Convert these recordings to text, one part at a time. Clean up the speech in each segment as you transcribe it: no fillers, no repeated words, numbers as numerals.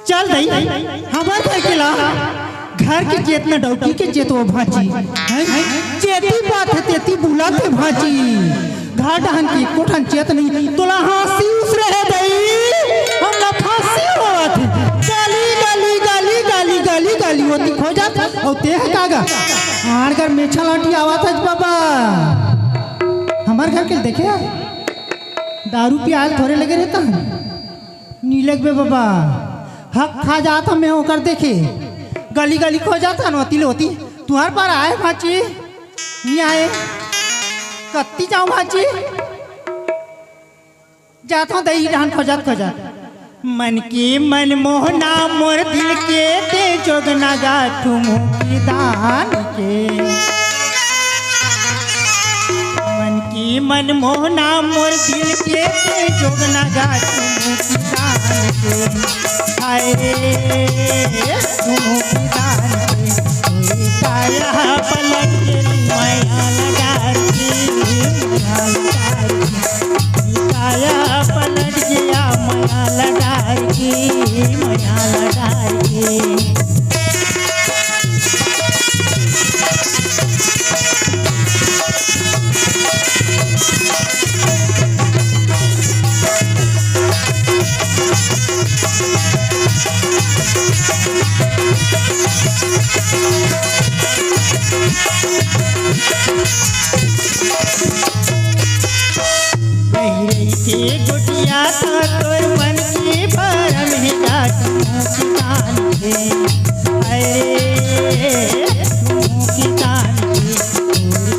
चल दई हमार घर के ला घर के जितना डौकी के जेतो भाजी जेती बात है तेती बुलाते भाजी घाट हन की कोठन चेत नहीं तोला हंसी उस रहे दई हम ना फांसी होत गाली गाली गाली गाली गाली गाली होती खो जात और ते है कागा आर घर मेछा लाठी आवाज है बाबा हमार घर के देखे दारू पियाल थोड़े लगे रहता है नीलक बे बाबा हक खा जाता मैं होकर देखे गली गली खो जाता नोती लोती तुम्हार पर आए भाची नहीं आए कत्ती जाऊं भाची जाता हूँ दही रहन खोजात मन की मन मोहना मोर दिल के ते जोगना गाठू मुखी दान के मन की मन मोहना मोर दिल के ते जोगना गाठू मुखी दान के हाय मुखी दान के काया पलट के माया लगा काया पलट गया माया लगा माया लगा गुटिया था तोर मन की भरम ही किसान के अरे किसान के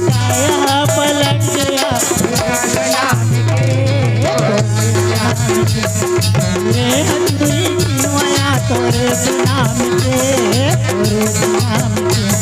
काया पलट गया तोरे नाम के तोरे नाम के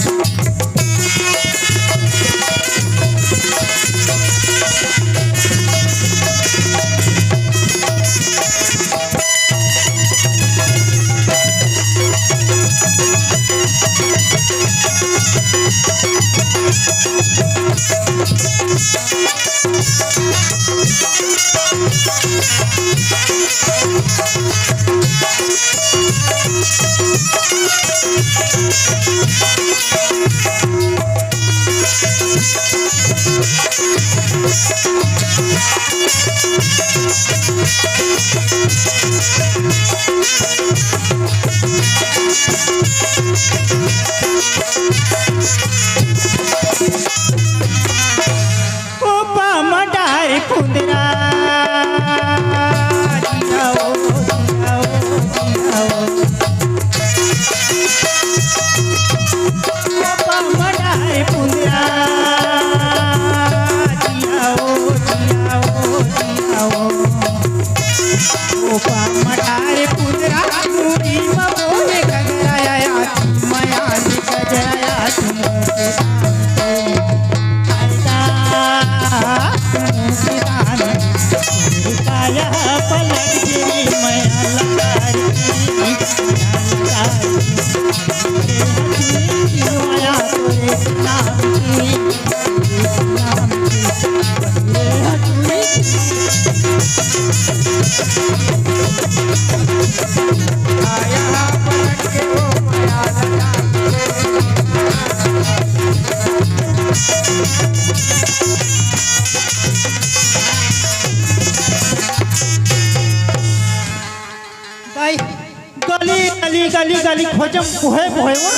गली गली गली खोजम कोहे कोहे वो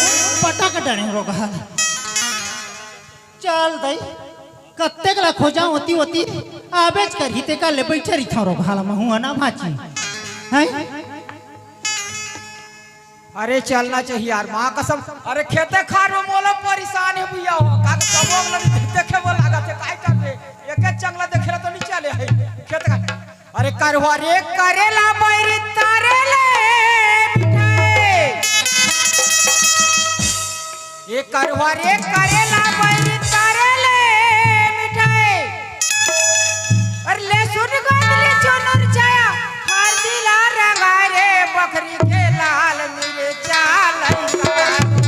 पटा कटने रोगा चल दई कत्ते कला खोजा होती होती आबेज कर हिते का ले बैठे रही था रोगा ला हुआ ना भाची हैं अरे चलना चाहिए यार माँ कसम अरे खेते खार में मोला परेशान है भैया हो का कबोग लगी देखे वो लगा थे काय कर करवा रे करेला बैरी तारेले मिठाई ये करवा रे करेला बैरी तारेले मिठाई और ले सुन गोदले चुनर छाया हर दिला रंगा रे बकरी के लाल मेरे चाल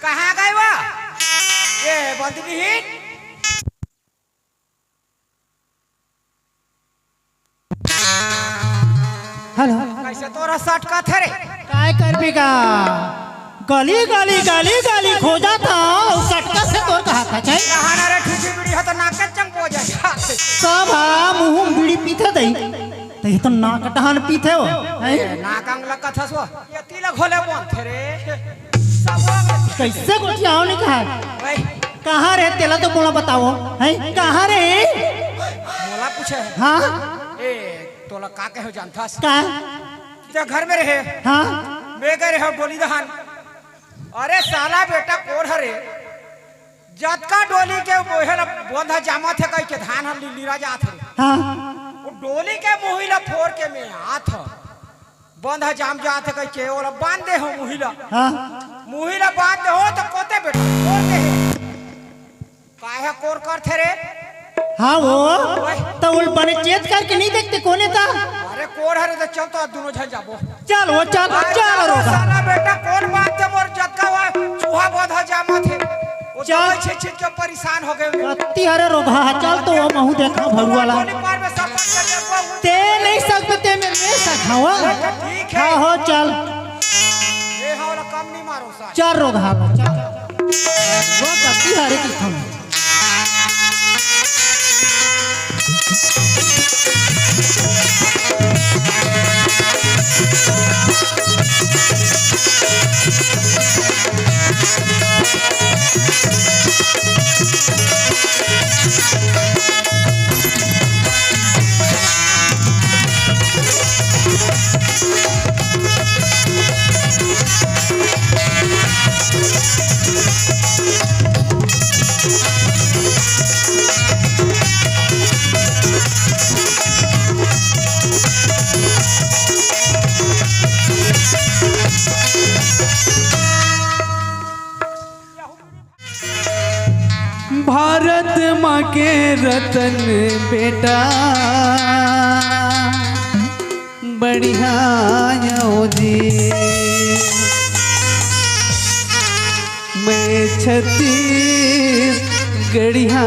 कहाँ गए वो ये बंदनी हिट हेलो कैसे तोरा शर्ट का थे रे काय करबेगा गली गली गली गली खोजा था सटका से तोर कहा था चाहे कहाना रे ठुकी बीड़ी हो तो नाक चंग हो जाए सब मुंह बीड़ी पीते दई तो ये तो नाक टहान पीते हो नाक अंग लगा था सो ये तिलक खोले बोन थे रे सब कैसे गोटियाओ ने कहा भाई कहाँ रे तेला तो बोला बताओ है कहाँ रे मोला पूछे हाँ ए तोला का कहो जानथास का ते घर में रहे हाँ मैं गए रहे डोली दहन अरे साला बेटा कोर हरे जतका डोली के बोहल बोंधा जामा थे कई के धान हम लीरा जात रे हाँ वो डोली के मुहिला फोर के में आथ बोंधा जाम जात कई के ओला बांध दे हो मुहिला हाँ मुहिला बांध दे हो तो कोते बेटा कोर के काहे कोर कर थे रे हाँ वो तो उल बने चेत करके नहीं देखते कोने था अरे कोर हरे तो चल तो दोनों झल जाबो चल वो चल चल रोगा साला बेटा कोर बात दे मोर जतका हुआ चूहा बोधा जामा थे वो चल। चल छे छे के परेशान हो गए अति हरे रोगा चल तो वो महू देखा भरू वाला गोली पार में सब कर दे ते नहीं सकते ते में ले सखावा ठीक है हाँ हो चल ए हावला कम नहीं मारो सा चल रोगा चल रोगा अति हरे की थम भारत माँ के रतन बेटा बढ़िया जी मैं छत्तीस गढ़िया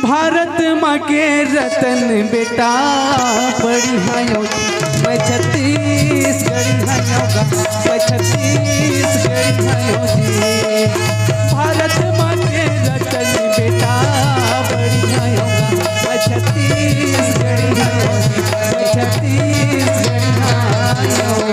भारत माँ के रतन बेटा बढ़िया जी मैं छत्तीस गढ़िया मैं छत्तीस गढ़िया जी भारत माँ के रतन बेटा बढ़िया मैं छत्तीस गढ़िया मैं छत्तीस गढ़िया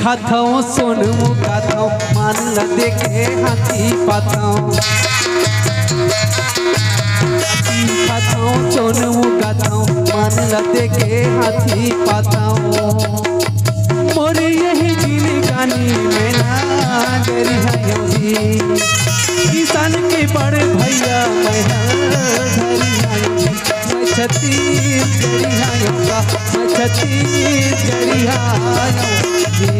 खाथो सोनमु गाथो मान ल देखे हाथी पाथो खाथो सोनमु गाथो मान ल देखे हाथी पाथो मोरे यही जिन गानी में ना डरी है जी किसान के बड़े भैया मैं धरी है मैं छत्तीसगढ़ी आऊंगा, मैं छत्तीसगढ़ी आऊंगी।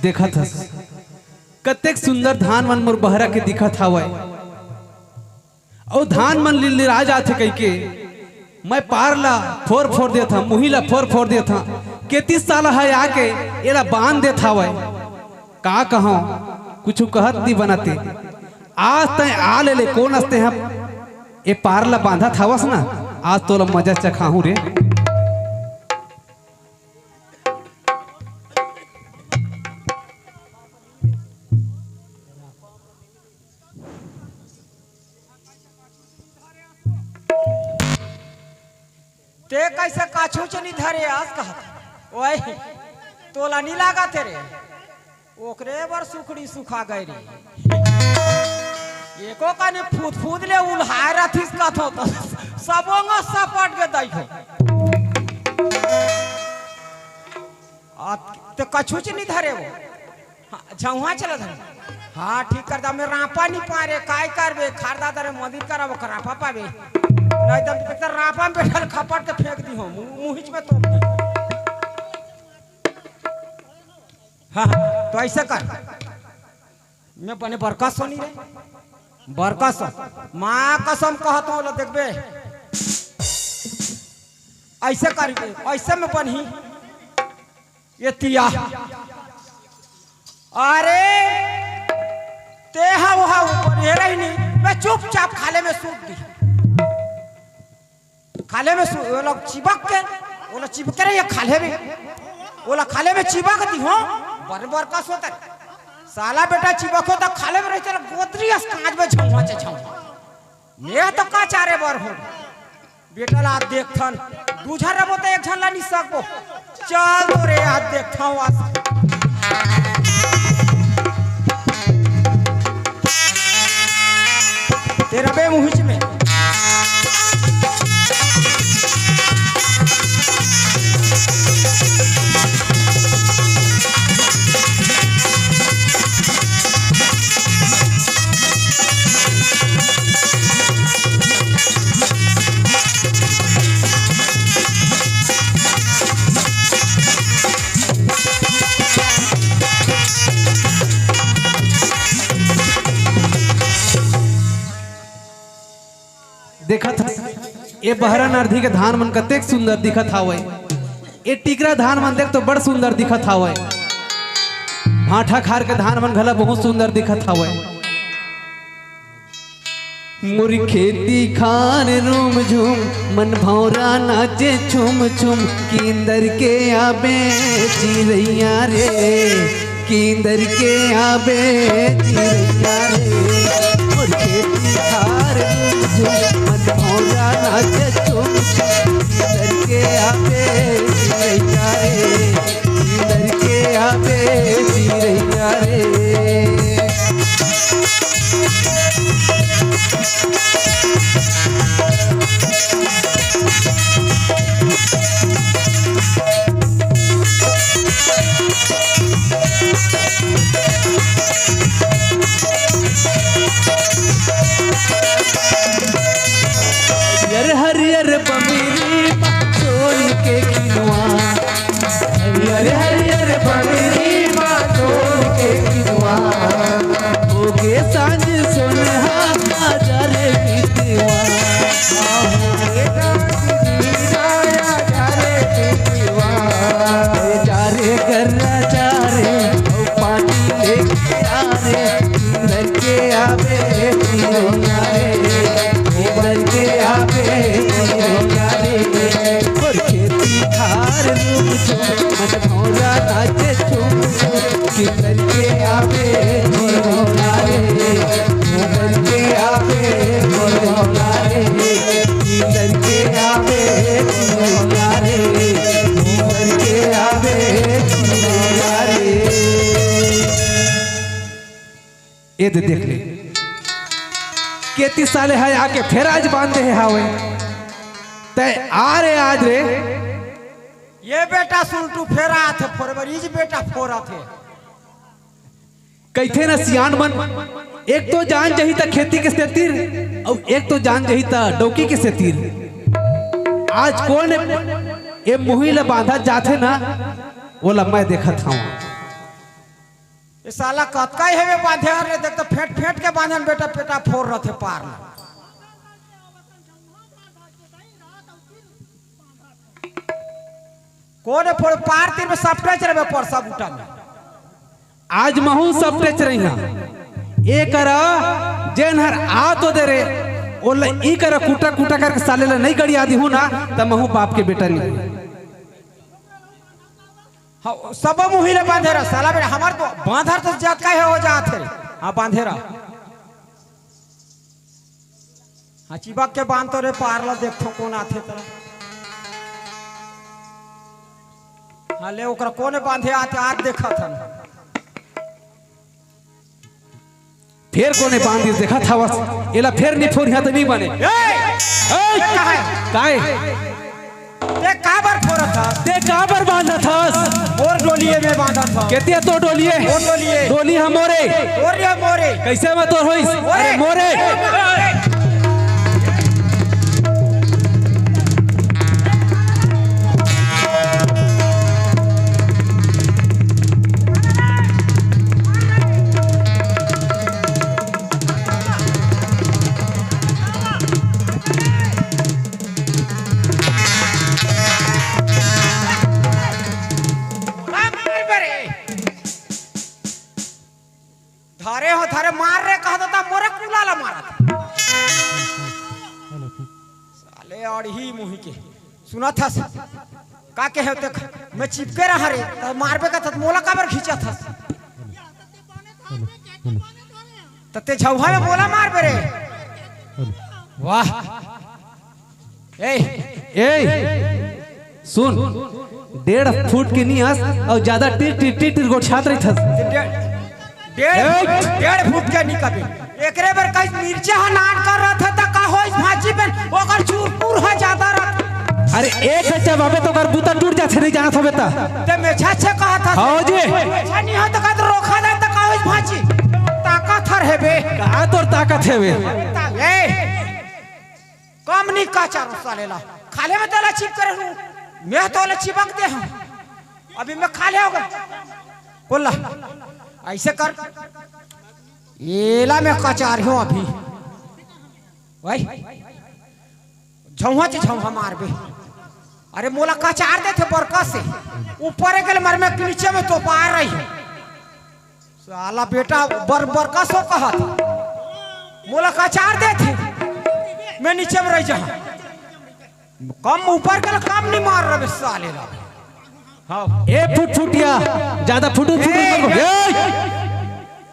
देखा था कतेक सुंदर धान मन मोर बहरा के दिखत हवय, और धान मन लिलराज आथे कह के मैं पार ला फोर फोर देता, मुही ला फोर फोर देता, के 30 साल है आके एला बांध देता हवय। का कहो कुछ कहत नहीं बनाते, आज तय आ ले कौन हंसते हैं ए पार ला बांधा थावस ना, आज तो ला मजा चखाहू रे। ते कैसे काछू चली धरे आज कहत ओए तोला नहीं लागा तेरे ओकरे बर सुखड़ी सुखा गई रे एको काने फूद फूद ले उल्हाय रथिस कथो तो सबोंग सपट के देखो आ तो कछु नहीं धरे वो झौहा चला धरे। हाँ ठीक कर दा मैं रापा नहीं पा रे काय करबे खारदा दरे मंदिर करब रापा पावे नहीं तो रापा में बैठल खपट के फेंक दी हो मुहिच में तो हाँ तो ऐसे कर मैं बने बरका सोनी रे बरका सो माँ कसम कहत हूँ देखबे ऐसे कर ऐसे में बनी ये तिया अरे ते हा ऊपर ये रही नहीं मैं चुपचाप खाले में सूख दी खाले में वो लोग चिपक के वो लोग चिपक रहे ये खाले में वो लोग खाले में चिपक दी हो बर का सोता साला बेटा चिपक हो तो खाले में रहते गोत्री कांच में झौवा चे झौवा मैं तो का चारे बर हो बेटा ला देखथन दूझा रबो तो एक झल्ला नहीं सकबो चल तो रे आज देखता हूँ आज तेरा बे मुहिच में देखा था ये बहरा नारधी के धान मन कतेक सुंदर दिखत हावय, ये टिकरा धान मन देख तो बड़ सुंदर दिखत हावय, भाठा खार के धान मन घला बहुत सुंदर दिखत हावय। मुरी खेती खान रूम झूम मन भौरा नाचे छुम छुम कींदर के आबे चिरैया रे कींदर के आबे चिरैया रे मुरी खेती खार रूम झूम मन भौरा नाचे छुम छुम कींदर के आबे चिरैया रे कींदर के आबे चिरैया रे। हरियर बमिरी सोन के किनवा हरियर बमिरी सोन के किनवा होगे सांझ सोनहा जारे बितवा जारे करना चारे पानी लेके आरे लड़के आवे के आवे खेती खार रूम मन भौरा नाचे छुम किधर के आवे किधर के आवे किधर के आवे किधर के आवे ये देख ले केती साले है आके फिर आज बांधे है हावे ते आ रे आज रे ये बेटा सुलटू फेरा थे फरवरीज बेटा फोरा थे कैथे ना सियान मन एक तो जान जही था खेती के सेतीर और एक तो जान जही था डौकी के सेतीर आज कौन ये मुही ला बांधा जाते ना वो लम्बा देखा था ये साला कतका ही है बांधे रे देख तो फेट फेट के बांधन बेटा पेटा फोड़ रहे थे पार में कौन फोड़ पार तीर में सपटे चढ़े परसा बूटा में आज महू सब टेच रही हैं ये करा जेन हर आ तो दे रे ओला ई करा कूटा कूटा करके साले ला नहीं गड़ी आदि हूं ना त महू बाप के बेटा नहीं हाँ सब मुही ले बांधे रहा साला बेटा हमार तो बांधर तो जात का है हो जात है हाँ बांधे रहा हाँ चिबक के बांध तो रे पार ला देखो कौन आथे तरह हाँ ले ओकरा कोने बांधे आते आज देखा था फिर कोने बांध दिस देखा था बस एला फिर नहीं फोर तो नहीं बने काहे ते काबर फोड़ा था ते काबर बांधा था और डोलिये में बांधा था कहते तो डोलिये डोली हम मोरे मोरे कैसे मैं तो होइस अरे मोरे धारे हो धारे मार रे कहा था मोरे कुलाला मारा था साले और ही मुही के सुना था का के है देख मैं चिपके रहा रे तो मारबे का था मोला काबर खींचा था तते झौहा में मोला मारबे रे वाह ए सुन 1.5 फुट के नियास और ज्यादा टिट गोट छात रही था 1.5 फुट के निकबे एकरे बार कई मिर्चा हनान कर रहा था त का होई भाजी पे ओकर चूरपुर हो जाता रहा अरे एक अच्छा बाबे तो कर बूता टूट जाथे नहीं जाना था बेटा ते मेछा छे कहा था हां जी मेछा नहीं हो त का तो रोका दे त का होई भाजी ताकत हर हेबे का तोर ताकत हेबे ए कम नहीं का चारो सालेला खाले में तला चिप करे हूं मैं तोले चिपक दे हूं अभी मैं खाले होगा कोल्ला ऐसे कर एला में कचार हो अभी भाई झौहा मार बे अरे मोला कचार दे थे बरका से ऊपर गल मर में नीचे में तो पार रही है साला बेटा बरका सो कहा था मोला कचार दे थे मैं नीचे में रह जा कम ऊपर गल काम नहीं मार रहे साले ला हाँ ए फुटिया ज्यादा फुटू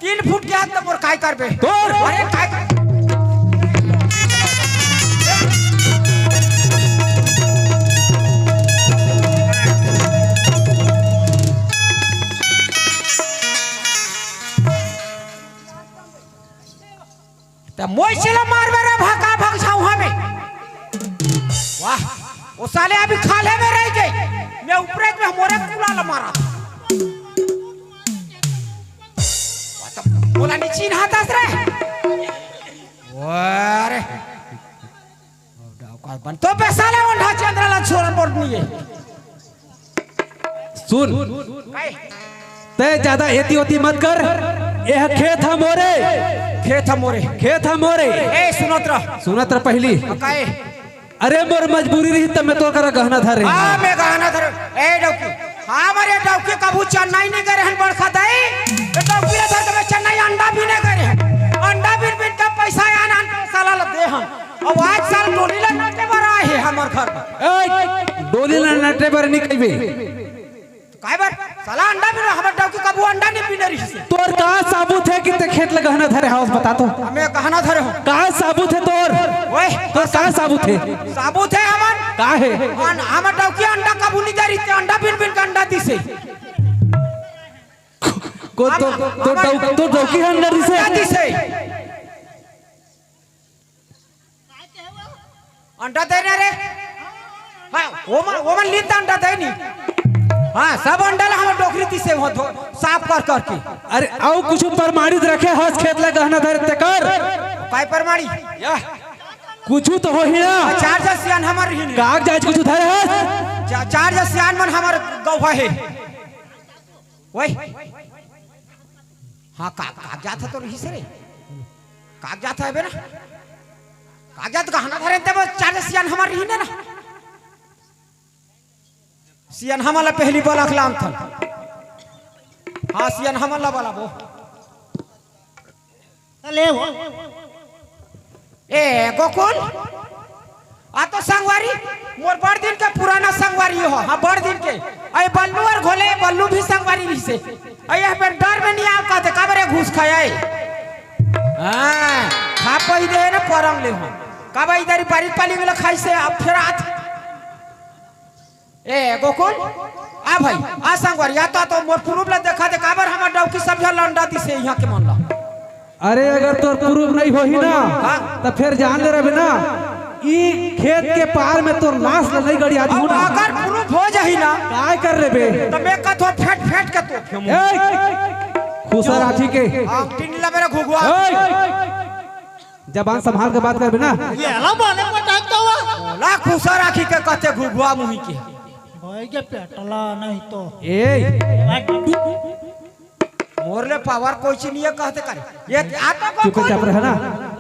3 फुट के हाथ पर काय करबे तोर अरे काय त मोय चला मारबे रे भागा भाग जाऊं हमें वाह वो साले अभी खाले में रह गई मैं ऊपर में मोरे कुलाला मारा बोला नहीं चीन हाथ रे अरे बन तो पैसा ले ओंढा चंद्रला छोरा बोर्ड नहीं है सुन ते ज्यादा एती होती मत कर यह खेत मोरे ए सुनत रह पहली काए अरे मोर मजबूरी रही तब मैं तो करा गहना धरे हां मैं गहना धरे ए डौकी हां मारे डौकी कबू चेन्नई नहीं करे हन बड़खा दई ए डौकी धर के चेन्नई अंडा भी नहीं करे अंडा बिन का पैसा आना साला ल दे हम अब आज साल डोली ला नाटे बर आए है हमर घर ए डोली ला नाटे बर नहीं कहबे काय बार साला अंडा भी हमर डौकी कबू अंडा नहीं पीने रही से तोर का साबुत है कि ते खेत ल गहना धरे हाउस बता तो हमें गहना धरे हो का साबुत है तोर ओए तो का साबुत है हमर का है हमर डौकी अंडा कबू नहीं दे रही अंडा बिन का अंडा दिसे को तो डौकी अंडा दिसे अंडा दे ना रे हाँ वो मन लीता अंडा दे नहीं हाँ सब अंडा ला हम डोकरी ती से हो साफ कर करके अरे आओ कुछ प्रमाणित रखे हंस खेत ला गहना धर ते कर काय परमाणी या कुछ तो हो ही ना चार जसियान हमार ही काग जाज कुछ धरे हंस चार जसियान मन हमार गौवा है वही हाँ कागजात है तो रही से रे कागजात है बे ना कागजात गहना धरे तब चार जसियान हमार ही ना सियान हमारा पहली बोला खलाम था हाँ सियान हमारा बोला वो ले वो ए गोकुल आ तो संगवारी मोर बड़ दिन के पुराना संगवारी हो हाँ बड़ दिन के अरे बल्लू और घोले बल्लू भी संगवारी रही से अरे पे डर में नहीं आओ कहते काबरे घूस खाए हाँ खा पही दे ना परंग ले हो काबा इधर बारी पाली गला खाई से अब फिर आत ए गोकुल आ भाई आ संगवारी आ तो मोर पुरुब ला देखा दे काबर हमार डौकी समझा लंडा दी से यहाँ के मन ला अरे अगर तोर प्रूफ नहीं हो ही ना तो फिर जान ले रहे ना ई खेत के पार में तोर लाश नहीं गड़ी आदमी अब अगर प्रूफ हो जाही ना काय कर रे बे तो मैं कथो फेट फेट के तो खुशा राठी के अब टिन ला मेरा घुघुआ जबान संभाल के बात कर बे ना ये अला बाने पटाक तो हुआ ला खुशा राखी के कहते घुघुआ मुही के भाई के पेटला नहीं तो ए मोरले पावर कोई चीज नहीं है कहते करे ये आता को चुपचाप रह ना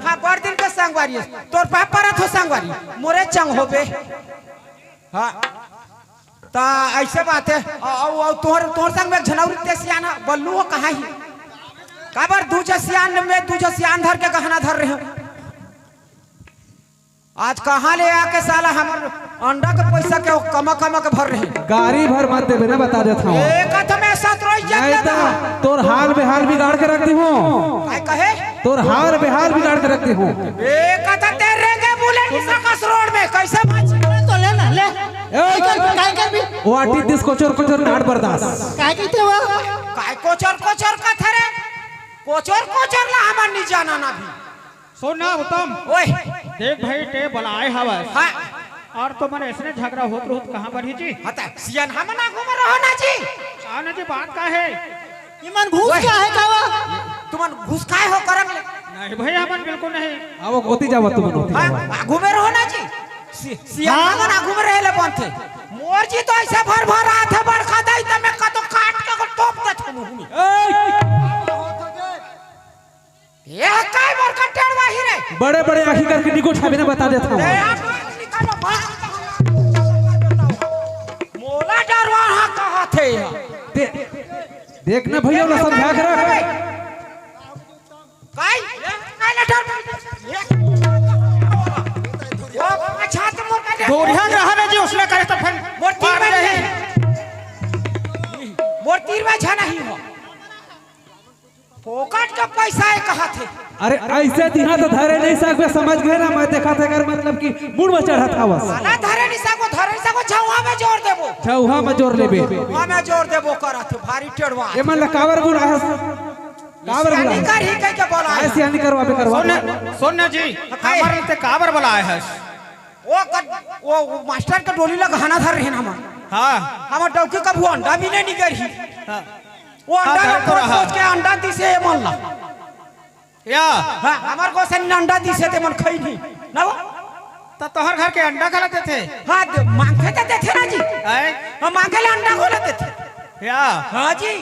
हां बड़ दिन के संगवारी है तोर पापा रथ हो संगवारी मोरे चंग होबे हां ता ऐसे बात है और तोर संग में झनौरी ते सियाना बल्लू हो कहां ही काबर दूजा सियान में दूजा सियान धर के गहना धर रहे हो आज कहां ले आके साला हमर अंडा के पैसा के कमा के भर रहे गाड़ी भर मत देबे ना बता देता हूं एक तो मैं साथ रोई जाता तोर हाल बेहाल बिगाड़ के रखती हूं काय कहे तोर हाल बेहाल बिगाड़ के रखती हूं एक तो तेरे के बुलेट सर्कस रोड में कैसे बच तो ले ना ले काय कर भी वो आटी दिस कोचर नाट बर्दाश्त काय कहते हुआ काय कोचर का थरे कोचर ला हमन नहीं जाना ना भी सुन ना उत्तम ओए देख भाई टे बुलाए हवस हां और तो मन ऐसे झगड़ा होत रहत कहां पर ही जी हता सियान हमना घूम रहो ना जी आने जी बात का है ईमान घूस क्या है कावा तुमन घुस खाए हो करम ले नहीं भाई हमन बिल्कुल नहीं अब गोती जावत तुम होती हां घूमे रहो ना जी सियान हमना घूम रहे ले बनते मोर जी तो ऐसे भर रात है बड़का दाई त मैं का तो काट के टोप दे थमु ये काय मोर का टेड़वा ही रे बड़े आंखी करके निको छाबे ना बता देता हूं मोला डरवा हां कहा थे देखना भैया वाला समझा के रख काय काय डर वो अच्छा तो मोर का बढ़िया रहा ना जी उसने करे तो फिर मोर तीर में छा नहीं हो फोकट का पैसा है कहा थे अरे ऐसे दिहा तो धरे नहीं सकबे समझ गए ना मैं देखा था अगर मतलब कि मुड़ में चढ़ा था बस ना धरे निसा को छौहा में जोड़ देबो छौहा में जोड़ लेबे हां में जोड़ देबो करा थे भारी टेड़वा ए मन कावर बुला है कावर बुला यानी कर ही कह के बोला ऐसे यानी करवाबे करवा सुन जी हमारे ते काबर बुलाए है वो मास्टर का डोली लगा खाना धर रहे हम हां हम डौकी का वो अंडा भी नहीं निकल ही हां वो अंडा खोज के अंडा दी से मन ला या हां हमार को से अंडा दी से ते मन खई नहीं ना वो तो तोहर घर के अंडा खलाते थे हां मांगे तो देते ना जी हैं हम मांगे ले अंडा खोलते थे या हां जी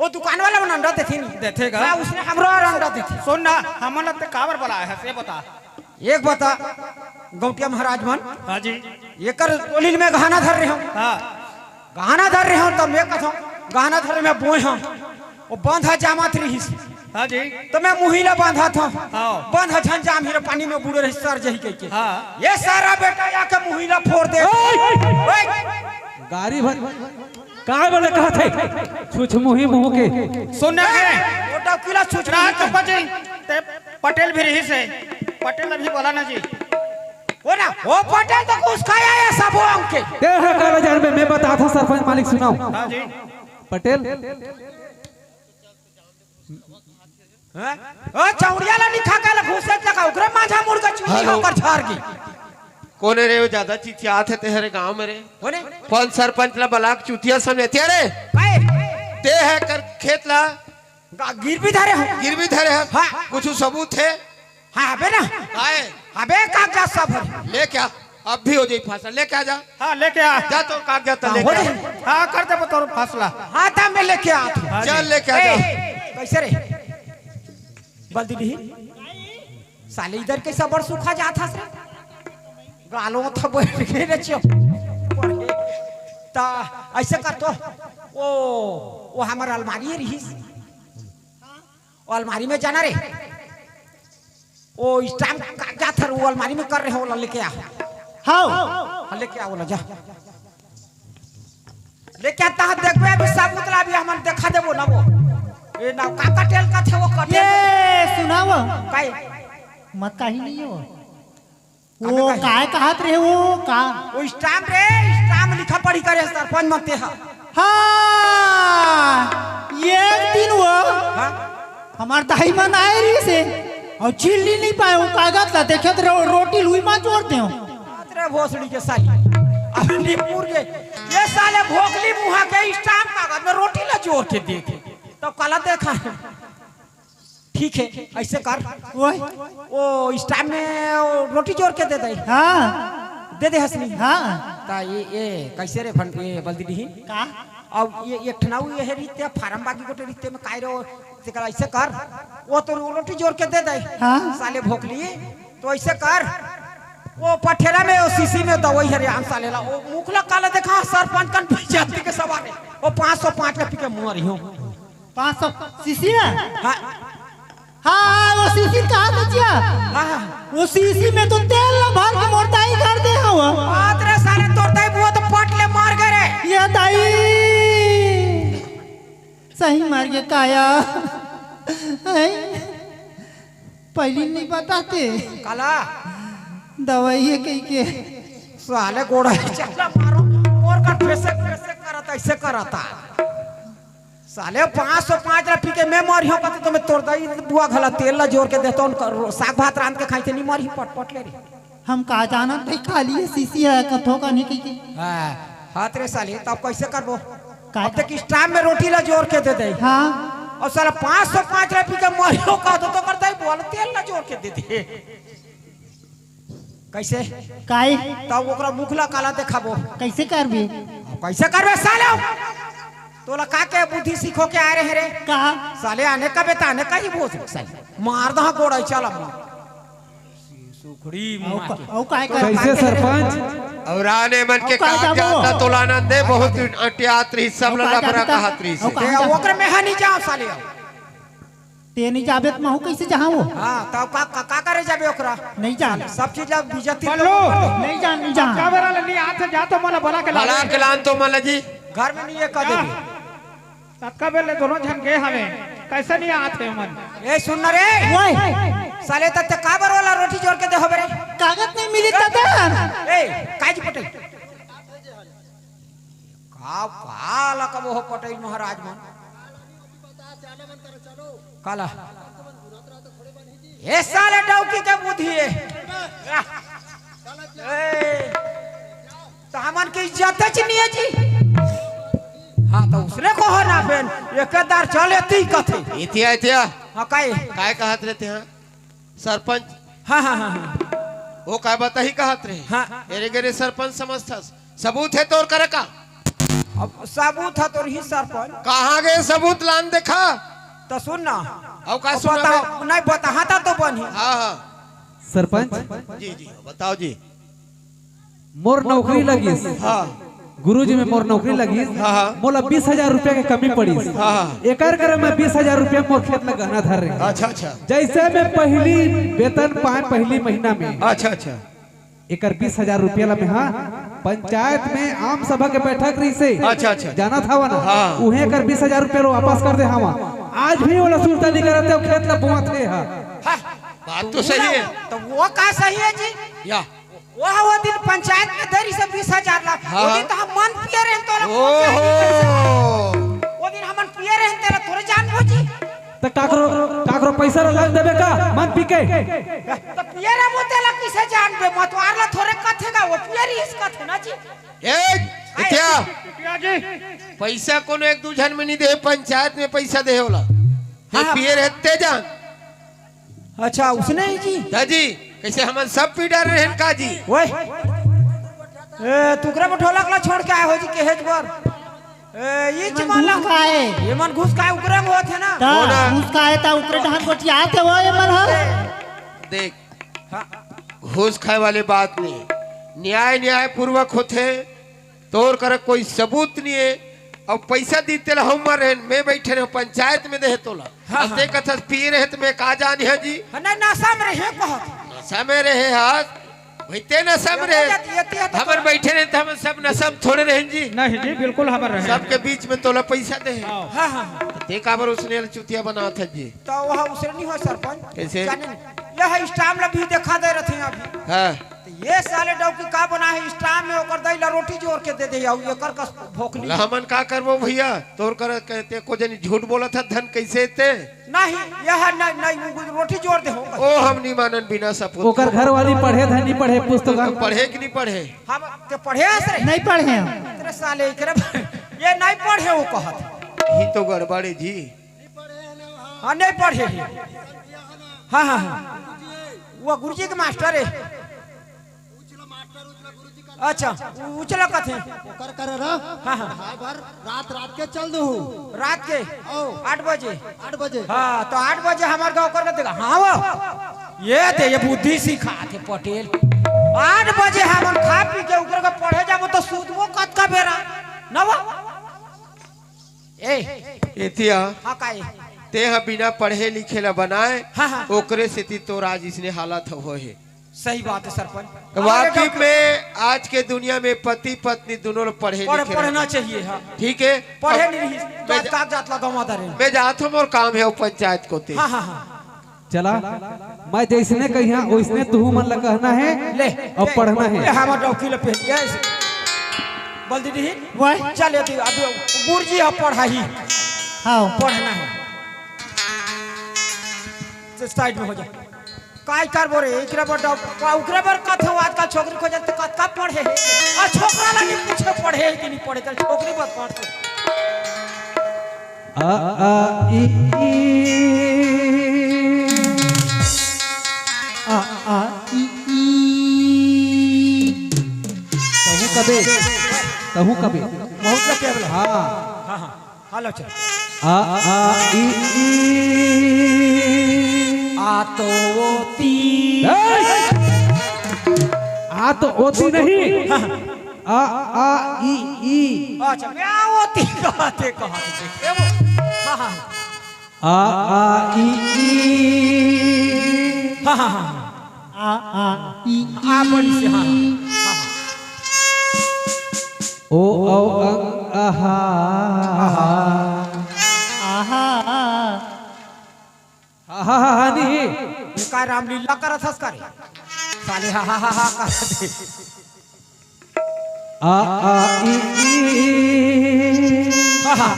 वो दुकान वाला मन अंडा देते नहीं देतेगा हां उसने हमरा अंडा देते सुन ना हमन ते काबर बुलाए है से बता एक बता गौटिया महाराज मन हां जी ये कर टोली में गहना धर रहे हो हां गहना धर रहे हो तो मैं कथो गहना धर में बोए हम वो बांधा जामत रही हां जी तो मैं मुहिला बांधा था हां बांधा झंझाम हीरे पानी में बूढ़े रही सर जही के हां ये सारा बेटा आके मुहिला फोड़ दे गाड़ी भर का बोले कहा थे छुछ मुही मुंह के सुन है वो डकिला छुचरा रात को बजे ते पटेल भी रही से पटेल अभी बोला ना जी वो ना वो पटेल तो कुछ खाया है सब अंक के तेरा काला जान में मैं बता था सरपंच मालिक सुनाओ हां जी पटेल हां ओ चौड़िया ला निखा के ला घुसे तक ओकरा माझा मुड़ के चुनी होकर झाड़ गई कोने रे वो ज्यादा चिचियात है तेरे गांव में रे होने कौन सरपंच ला बलाक चुतिया समझे रे काय ते है कर खेत ला गिर भी धरे हो गिरवी धरे है हाँ। कुछ सबूत है हाँ अबे ना आए अबे कागजात सब है ले क्या अब भी हो जाए फांसा लेके आ जा हाँ लेके आ जा तो कागजात हाँ, लेके हो आ। जाए। हाँ कर दे तोर फासला हाँ था मैं लेके आ तू। चल लेके आ जा ए, कैसे रे बल्दी नहीं साले इधर कैसा बड़ सूखा जाता से गालों था बैठ गए रे चो ता ऐसे कर तो वो हमारा अलमारी है रही वो अलमारी में जाना रे वो इस टाइम कागजात था वो अलमारी में कर रहे हो लेके आ हाँ लेके आओ ना जा लेके आता है देखबे अभी सबूत ला भी हमन देखा देबो ना वो ए ना का कटेल का थे वो ये कटेल सुनाओ काई मत काही नहीं हो हमें वो काहे? काय कहत रहे वो का वो स्टाम्प रे स्टाम्प लिखा पढ़ी करे सरपंच मते हा हाँ एक दिन वो हां हमार दाई मन आए रही से और चिल्ली नहीं पाए वो कागज ला देखे तो रोटी लुई मां जोड़ते हो तेरे भोसड़ी के साली अपनी पूर के ये साले भोगली मुहा के स्टाम्प कागज में रोटी ला जोड़ के देखे तो काला देखा ठीक है ऐसे कर वो स्टाम्प में वो रोटी जोड़ के दे दे हाँ दे दे हसनी हाँ ता ये कैसे रे फंड ये बल्दी नहीं का अब ये एक ठनाऊ ये है रीते फार्म बाकी गोटे रीते में कायरो तेरा ऐसे कर वो तो रोटी जोड़ के दे दे हाँ। साले भोकली तो ऐसे कर वो पठेरा में वो सीसी में दवाई है रे आम साले ला वो मुखला काला देखा सरपंच कन पंचायत के सवारे वो 505 के पी के मुंह रही हूं 500 सीसी ना हां हाँ वो सीसी कहा बचिया हां वो सीसी में तो तेल ना भर के मोरताई कर दे हवा बात रे साले तोड़ दे वो तो पट ले मार गए रे ये दाई सही मार के काया पहली नहीं बताते काला दवाई है कहीं के साले गोड़ा चला मारो और का फैसे करता ऐसे करता साले 505 रुपये के मैं मरी हो कहते तो मैं तोड़ दई बुआ घला तेल ला जोड़ के देता हूं साग भात रांध के खाई थे नहीं मरी पट पट ले रे हम कहा जाना भाई खाली है सीसी है कथो का नहीं की हां हाथ रे साले तब कैसे करबो का अब तक इस टाइम में रोटी ला जोड़ के दे दे हाँ और साला 505 रुपये के मरी हो कहते तो करता ही बोल तेल ला जोड़ के दे दे कैसे काय तब ओकरा मुखला काला देखाबो कैसे करबी कैसे करबे साले तोला का के बुद्धि सीखो के आ रहे रे कहा साले आने का बेटा आने का ही बोझ साले मार दहा गोड़ा चला सुखड़ी औ काय कर कैसे सरपंच और आने मन के अब कहाँ कागजात जाबो? ना तोलाना दे बहुत अटियात्री सब अब लगा कहाँ बरा जाता? कहात्री से अब कहाँ जा- ओकरे में हनी जाओ साले ते नहीं जाबे तो महू कैसे जहाँ वो हां तब का करे जाबे ओकरा नहीं जान सब चीज अब बिजती बल्लू नहीं जान नहीं जान क्या बेरा नहीं आते जा तो मला बला के बला के लान तो मला जी घर में नहीं ये कर देबे तत्का बेले दोनों जन गए हमें कैसे नहीं आते मन ए सुन रे ओए साले तत का बर वाला रोटी जोड़ के दे होबे रे कागज नहीं मिली तब ए काजी पटेल का लकब हो पटेल महाराज मन काला ए साले डौकी के बुद्धि है ए तो हमन की इज्जत है नहीं है जी हाँ तो उसने कहो ना बेन एकदार चले ती कथे इतिया इतिया हाँ काय काय कहत रहते हैं सरपंच हाँ हाँ हाँ वो काय बता ही कहत रहे हाँ। एरे गरे सरपंच समझता सबूत है तोर करे का अब सबूत है तो ही सरपंच कहाँ गए सबूत लान देखा तो सुन ना अब का अब सुना बताओ नहीं बता हाँ तो बनी हाँ हाँ सरपंच जी जी बताओ जी मोर नौकरी लगी हाँ गुरुजी में मोर नौकरी लगी हाँ। मोला 20,000 रुपया के कमी पड़ी हाँ। एकर करे मैं 20,000 रुपया मोर खेत में गहना धर रहे अच्छा अच्छा जैसे मैं पहली वेतन पाए पहली महीना में अच्छा अच्छा एकर 20,000 रुपया ला में हाँ पंचायत में आम सभा के बैठक रही से अच्छा अच्छा जाना था ना हाँ। उहे कर 20,000 रुपया वापस कर दे हवा आज भी वाला सुल्तान नहीं करते हो खेत ला बुआ थे हाँ बात तो सही है तो वो का सही है जी या वो दिन पंचायत में देरी से 20,000 ला हाँ। वो दिन तो हम मन पिए रहे तो ओहो वो दिन हम पिए रहे तेरा थोड़े जान हो जी तो काकरो पैसा लग देबे का मन पी के तो पियरा बोतेला किसे जानबे मतवारला थोड़े कथेगा वो पियरी इस कथे ना जी क्या क्या जी पैसा कोनो एक दू जन में नहीं दे, पंचायत में पैसा दे होला। हाँ पिए रहते जान। अच्छा उसने ही जी दादी कैसे हम सब पी डर रहे हैं का जी। ओए ए तुकरा में ढोलक ला छोड़ के आए हो जी केहेज पर ये चमाला घूस खाए ये मन घुस का उकरे में होत है ना ता घूस खाए ता उकरे ढहान गोटिया के वो ये मन ह देख घूस खाए वाली बात नहीं, न्याय पूर्वक होते तोर कर कोई सबूत नहीं है और पैसा दीते ला हम रहे मैं बैठे रहे पंचायत में दे तोला। हाँ, ते कथा पी रहे तो मैं का जानी है जी। नहीं नशा में रहे कहत नशा में रहे हाथ भईते नशा में रहे हमर बैठे रहे तो हम सब नशा में थोड़े रहे जी। नहीं जी बिल्कुल हमारे रहे सबके बीच में तोला पैसा दे हां हां ते काबर उसने चुतिया बना था जी। तो वह उसने नहीं हो सरपंच कैसे यह स्टाम ला भी दिखा दे रहे थे अभी। हां ये साले डौकी का बना है स्टाम में ओकर दैला रोटी जोर के दे दे और एकर का भोकली हमन का करबो भैया तोर कर कहते को जनी झूठ बोला था धन कैसे ते नहीं यह नहीं रोटी जोर दे हो ओ हम नहीं मानन बिना सपूत। ओकर घर वाली पढ़े धनी पढ़े पुस्तक पढ़े कि नहीं पढ़े हम ते पढ़े हस नहीं पढ़े हम तेरे साले एकरे ये नहीं पढ़े वो कहत ही तो गड़बड़े जी। हां नहीं पढ़े हां हां वो गुरुजी के मास्टर है। अच्छा उचला कथे कर कर रहा हां हां भर रात रात के चल दू रात के 8 बजे 8 बजे हां तो 8 बजे हमार गांव कर देगा। हां वो ये बुद्धि सिखाते पटेल 8 बजे हम खा पी के ऊपर के पढ़े जाबो तो सूतबो कत का बेरा न वो एतिया हां काई ते हा बिना पढ़े लिखे ला बनाए हाँ। ओकरे से ती तो राज इसने हालत हो है। सही बात है सरपंच वाकई में आज के दुनिया में पति पत्नी दोनों लोग पढ़े लिखे पढ़ना चाहिए हां ठीक है पढ़े नहीं कागजात लगा माता रे मैं जाता हूँ और काम है वो पंचायत को ते हां हां हां चला मैं जैसने कहिया वैसने तू मन ला कहना है ले और पढ़ना है। ले हमार डौकी ले पे यस बल्दी दी वाह चल ये अभी गुरुजी है पढ़ाई हां पढ़ना है साइड में हो जा काय करबो रे एकरा पर ओकरा पर कथो आजकल छोकरी खोजे त का पढ़े आ छोकरा ला नहीं पूछे पढ़े कि नहीं पढ़े त छोकरी पर पढ़ते आ ई तहु कबे बहुत लगे वाला हां हां हां हेलो चल आ तो ओती आ तो ओती नहीं आ ई अच्छा मैं ओती कहते हां हां आ ई हां हां आ बड़ी से हां ओ अंग आहा आहा आहा नी ये काय रामलीला करत हस करे साले हा हा हा करते आ ई हा हा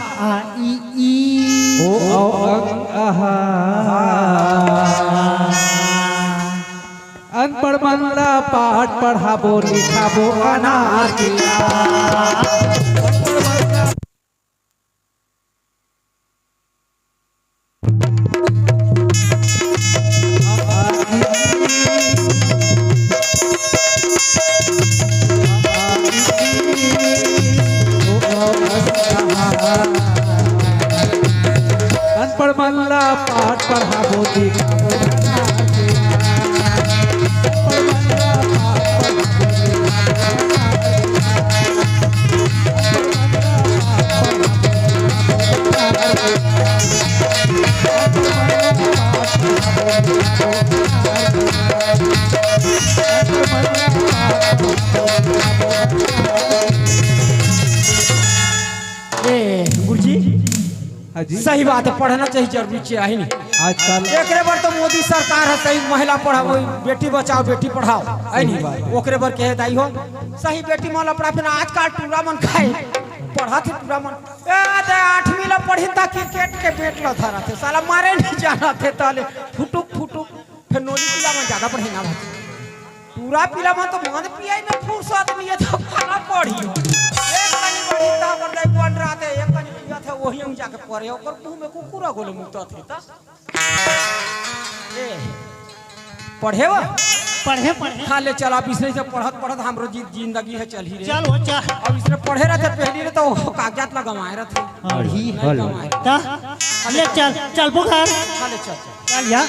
ओ अंग आहा अनपढ़ बंदा पाठ पढ़ाबो लिखाबो अनार अनपढ़ बंदा पाठ पढ़ाबो लिखाबो गुरुजी सही बात है पढ़ना चाहिए जरूरी चाहिए नहीं आजकल एकरे बार तो मोदी सरकार है सही महिला पढ़ाओ बेटी बचाओ बेटी पढ़ाओ है नहीं ओकरे बार कहे दाई हो सही बेटी माला पढ़ा फिर आजकल टूरा मन खाए पढ़ा थे पूरा मन ए दे 8वीं ला पढ़ी ता क्रिकेट के बैट ला था थे साला मारे नहीं जाना थे ताले फुटुक फुटुक फिर नोली पिला में ज्यादा पढ़ी ना भाई पूरा पिला में तो मन पिया ना फुर्सत नहीं है तो खाना पढ़ी एक कनी बड़ी ता कर दे बन रहा थे एक कनी पिया था वही हम जाके पढ़े ओकर मुंह में कुकुरा गोले मुक्ता थे ता ए पढ़े वा पढ़े पढ़े हाँ ले चल आप इसने से पढ़त पढ़त हमरो जिंदगी है चल ही रे चल हो चल अब इसने पढ़े रहते पहली रे तो कागजात लगाए रहते अड़ी हल ता ले चल चल बुखार हाँ ले चल चल चल या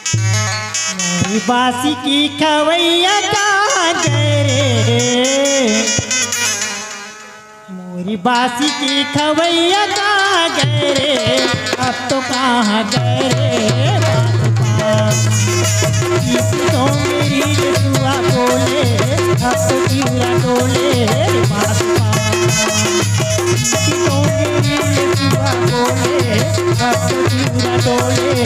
मोरी बासी की खवैया कहाँ गए रे मोरी बासी की खवैया कहाँ गए रे अब तो कहाँ गए रे तो मेरी जुआ बोले अब तो जीरा डोले तो मेरी जुआ बोले अब तो जीरा डोले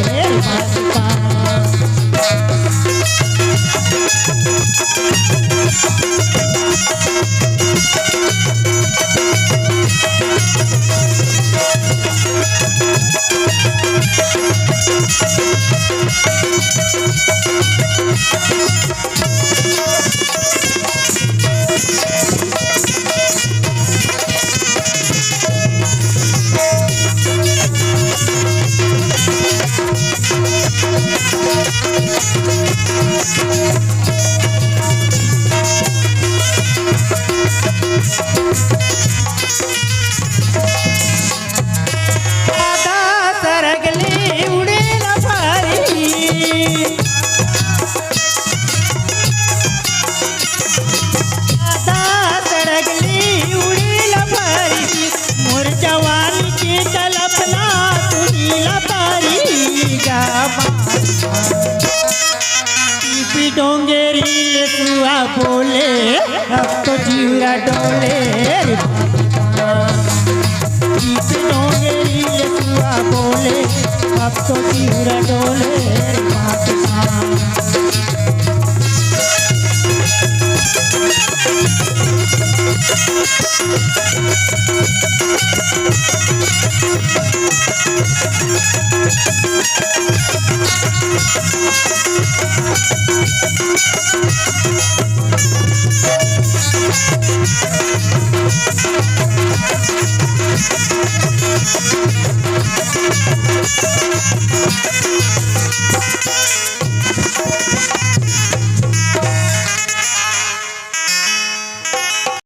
डोंगेरी सुआ बोले अब तो जीरा डोले डोंगेरी सुआ बोले अब तो जीरा डोले